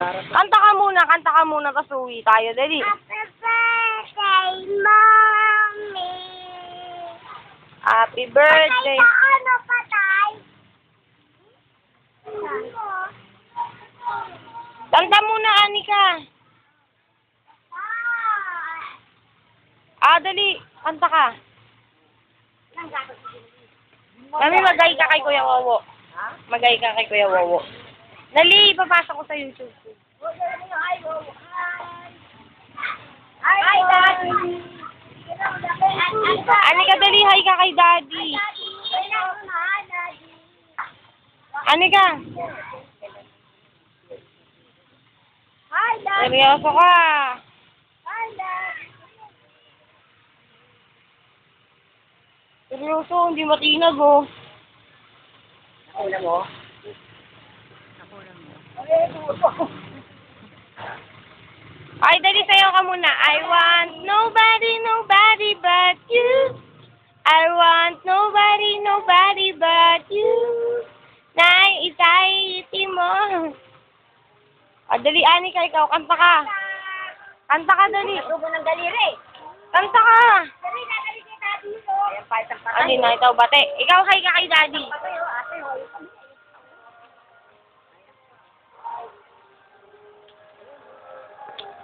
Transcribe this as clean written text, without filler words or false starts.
Kanta ka muna, tapos uwi tayo, dali. Happy birthday, Mommy! Happy birthday. Patay ano, patay? Kanta muna, Anika. Dali. Kanta ka. Mami, magay ka kay Kuya Wowo. Magay ka kay Kuya Wowo. Dali, ipapasok ko sa YouTube. Hi, Daddy! Anika, dali, hi ka kay Daddy. Anika. Hi, Daddy! Seryoso ka. Hi, Daddy! Seryoso, hindi matinag, oh. Nakula mo? Ay, dali, sayo ka muna. I want nobody but you. I want nobody but you. Naitay mo. Dali, Anika, ikaw, kanta ka. Kanta ka, dali. Tubo ng daliri. Kanta ka. Dali, dadali si Daddy mo. Ayan pa, isang patay. Alin na, ikaw, bate. Ikaw, hi ka kay Daddy. Patay, oh,